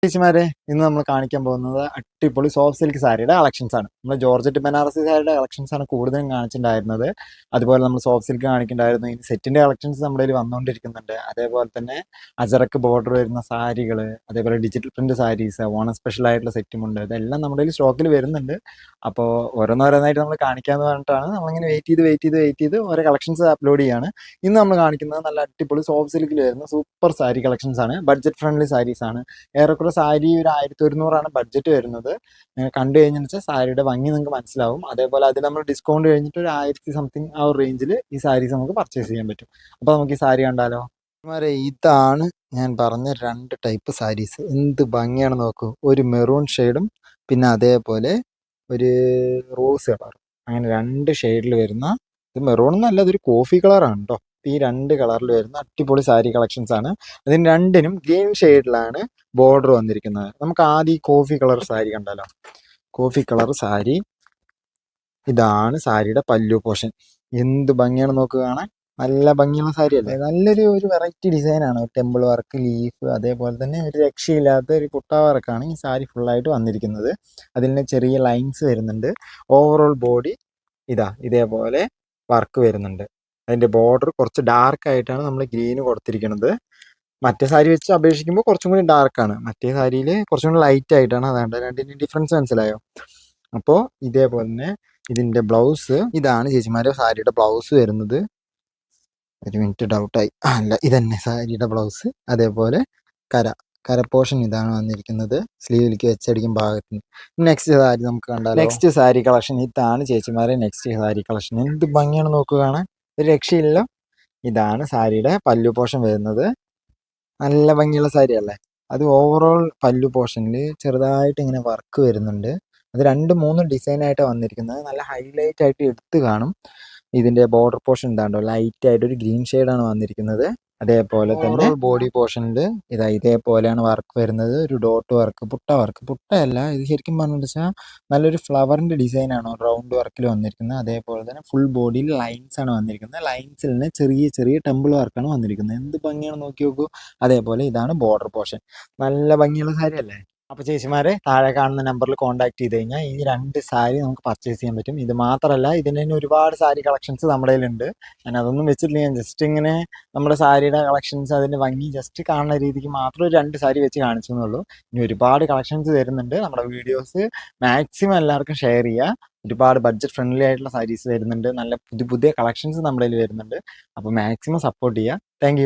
ചേച്ചിമാരെ ഇന്ന് നമ്മൾ കാണിക്കാൻ പോകുന്നത് അടിപൊളി സോഫ്റ്റ് സിൽക്ക് സാരിയുടെ കളക്ഷൻസ് ആണ്. നമ്മൾ ജോർജറ്റ് ബനാറസി സാരിയുടെ കളക്ഷൻസ് ആണ് കൂടുതലും കാണിച്ചിട്ടുണ്ടായിരുന്നത്. അതുപോലെ നമ്മൾ സോഫ്റ്റ് സിൽക്ക് കാണിക്കുന്നുണ്ടായിരുന്നു. ഇനി സെറ്റിന്റെ കളക്ഷൻസ് നമ്മുടെ കയ്യിൽ വന്നുകൊണ്ടിരിക്കുന്നുണ്ട്. അതേപോലെ തന്നെ അജറക്ക് ബോർഡർ വരുന്ന സാരികൾ, അതേപോലെ digital print saris, Onam special ആയിട്ടുള്ള സെറ്റുമുണ്ട്. ഇതെല്ലാം നമ്മുടെ കയ്യിൽ സ്റ്റോക്കിൽ വരുന്നുണ്ട്. അപ്പോൾ ഓരോന്നോരോന്നായിട്ട് നമ്മൾ കാണിക്കാന്ന് പറഞ്ഞിട്ടാണ് നമ്മളിങ്ങനെ വെയിറ്റ് ചെയ്ത് ഓരോ കളക്ഷൻസ് അപ്ലോഡ് ചെയ്യാണ്. ഇന്ന് നമ്മൾ കാണിക്കുന്നത് നല്ല അടിപൊളി സോഫ്റ്റ് സിൽക്കിൽ വരുന്ന സൂപ്പർ സാരി കളക്ഷൻസ് ആണ്. ബഡ്ജറ്റ് ഫ്രണ്ട്ലി സാരീസ് ആണ്. ഏറെക്കുറെ സാരി ഒരു 1100 ബഡ്ജറ്റ് വരുന്നത്. നിങ്ങൾ കണ്ടു കഴിഞ്ഞാൽ വെച്ചാൽ സാരിയുടെ ഭംഗി നിങ്ങൾക്ക് മനസ്സിലാവും. അതേപോലെ അതിൽ നമ്മൾ ഡിസ്കൗണ്ട് കഴിഞ്ഞിട്ട് ഒരു 1000 സംതിങ് ആ ഒരു റേഞ്ചിൽ ഈ സാരീസ് നമുക്ക് പർച്ചേസ് ചെയ്യാൻ പറ്റും. അപ്പോൾ നമുക്ക് ഈ സാരി കണ്ടാലോ. ഇതാണ് ഞാൻ പറഞ്ഞ 2 ടൈപ്പ് സാരീസ്. എന്ത് ഭംഗിയാണ് നോക്കൂ. ഒരു മെറൂൺ ഷെയ്ഡും പിന്നെ അതേപോലെ ഒരു റോസ് കളറും, അങ്ങനെ 2 ഷെയ്ഡിൽ വരുന്ന, ഇത് മെറൂൺ എന്നല്ല, ഇതൊരു കോഫി കളറാണ് കേട്ടോ. ഈ 2 കളറിൽ വരുന്ന അടിപൊളി സാരി കളക്ഷൻസ് ആണ്. അതിന് രണ്ടിനും ഗ്രീൻ ഷെയ്ഡിലാണ് ബോർഡർ വന്നിരിക്കുന്നത്. നമുക്ക് ആദ്യം ഈ കോഫി കളർ സാരി കണ്ടാലോ. കോഫി കളർ സാരി, ഇതാണ് സാരിയുടെ പല്ലു പോർഷൻ. എന്ത് ഭംഗിയാണ് നോക്കുക കാണാൻ. നല്ല ഭംഗിയുള്ള സാരി അല്ലേ. നല്ലൊരു വെറൈറ്റി ഡിസൈനാണ്. ടെമ്പിൾ വർക്ക്, ലീഫ്, അതേപോലെ തന്നെ ഒരു രക്ഷയില്ലാത്ത ഒരു കുട്ട വർക്കാണ് ഈ സാരി ഫുള്ളായിട്ട് വന്നിരിക്കുന്നത്. അതിന് ചെറിയ ലൈൻസ് വരുന്നുണ്ട്. ഓവറോൾ ബോഡി ഇതേപോലെ വർക്ക് വരുന്നുണ്ട്. അതിൻ്റെ ബോർഡർ കുറച്ച് ഡാർക്ക് ആയിട്ടാണ് നമ്മൾ ഗ്രീന് കൊടുത്തിരിക്കുന്നത്. മറ്റേ സാരി വെച്ച് അപേക്ഷിക്കുമ്പോൾ കുറച്ചും കൂടി ഡാർക്കാണ്. മറ്റേ സാരിയിൽ കുറച്ചും കൂടി ലൈറ്റ് ആയിട്ടാണ്. അതുകൊണ്ട് രണ്ടിൻ്റെ ഡിഫറൻസ് മനസ്സിലായോ. അപ്പോൾ ഇതേപോലെ തന്നെ ഇതിൻ്റെ ബ്ലൗസ്, ഇതാണ് ചേച്ചിമാരെ സാരിയുടെ ബ്ലൗസ് വരുന്നത്. ഒരു മിനിറ്റ്, ഡൗട്ടായി. അല്ല, ഇതന്നെ സാരിയുടെ ബ്ലൗസ്. അതേപോലെ കര പോർഷൻ ഇതാണ് വന്നിരിക്കുന്നത്. സ്ലീവിലേക്ക് വെച്ചടിക്കും ഭാഗത്തിന്. നെക്സ്റ്റ് സാരി നമുക്ക് കണ്ടാലോ. നെക്സ്റ്റ് സാരി കളക്ഷൻ ഇതാണ് ചേച്ചിമാരെ. നെക്സ്റ്റ് സാരി കളക്ഷൻ എന്ത് ഭംഗിയാണ് നോക്കുകയാണ്. ഒരു രക്ഷയില്ല. ഇതാണ് സാരിയുടെ പല്ലു പോർഷൻ വരുന്നത്. നല്ല ഭംഗിയുള്ള സാരി അല്ലേ. അത് ഓവറോൾ പല്ലു പോർഷനിൽ ചെറുതായിട്ട് ഇങ്ങനെ വർക്ക് വരുന്നുണ്ട്. അത് 2-3 ഡിസൈനായിട്ടാണ് വന്നിരിക്കുന്നത്. നല്ല ഹൈലൈറ്റ് ആയിട്ട് എടുത്ത് കാണും. ഇതിൻ്റെ ബോർഡർ പോർഷൻ ഇതാണ്ടോ, ലൈറ്റ് ആയിട്ട് ഒരു ഗ്രീൻ ഷെയ്ഡാണ് വന്നിരിക്കുന്നത്. അതേപോലെ തന്നെ ബോഡി പോർഷനിൽ ഇതേപോലെയാണ് വർക്ക് വരുന്നത്. ഒരു ഡോട്ട് വർക്ക്, പുട്ടയല്ല ഇത്. ശരിക്കും പറഞ്ഞു വെച്ചാൽ നല്ലൊരു ഫ്ലവറിൻ്റെ ഡിസൈനാണ് റൗണ്ട് വർക്കിൽ വന്നിരിക്കുന്നത്. അതേപോലെ തന്നെ ഫുൾ ബോഡിയിൽ ലൈൻസ് ആണ് വന്നിരിക്കുന്നത്. ലൈൻസിൽ തന്നെ ചെറിയ ടെമ്പിൾ വർക്കാണ് വന്നിരിക്കുന്നത്. എന്ത് ഭംഗിയാണ് നോക്കി നോക്കൂ. അതേപോലെ ഇതാണ് ബോർഡർ പോർഷൻ. നല്ല ഭംഗിയുള്ള സാരി അല്ലേ. അപ്പോൾ ചേച്ചിമാരെ, താഴെ കാണുന്ന നമ്പറിൽ കോൺടാക്ട് ചെയ്ത് കഴിഞ്ഞാൽ ഈ 2 സാരി നമുക്ക് പർച്ചേസ് ചെയ്യാൻ പറ്റും. ഇത് മാത്രമല്ല, ഇതിന് തന്നെ ഒരുപാട് സാരി കളക്ഷൻസ് നമ്മുടെ കയ്യിലുണ്ട്. ഞാൻ അതൊന്നും വെച്ചിട്ടില്ല. ഞാൻ ജസ്റ്റ് ഇങ്ങനെ നമ്മുടെ സാരിയുടെ കളക്ഷൻസ്, അതിൻ്റെ ഭംഗി ജസ്റ്റ് കാണുന്ന രീതിക്ക് മാത്രം ഒരു 2 സാരി വെച്ച് കാണിച്ചു എന്നുള്ളൂ. ഇനി ഒരുപാട് കളക്ഷൻസ് വരുന്നുണ്ട്. നമ്മുടെ വീഡിയോസ് മാക്സിമം എല്ലാവർക്കും ഷെയർ ചെയ്യുക. ഒരുപാട് ബഡ്ജറ്റ് ഫ്രണ്ട്ലി ആയിട്ടുള്ള സാരീസ് വരുന്നുണ്ട്. നല്ല പുതിയ കളക്ഷൻസ് നമ്മുടെ കയ്യിൽ വരുന്നുണ്ട്. അപ്പോൾ മാക്സിമം സപ്പോർട്ട് ചെയ്യുക. താങ്ക്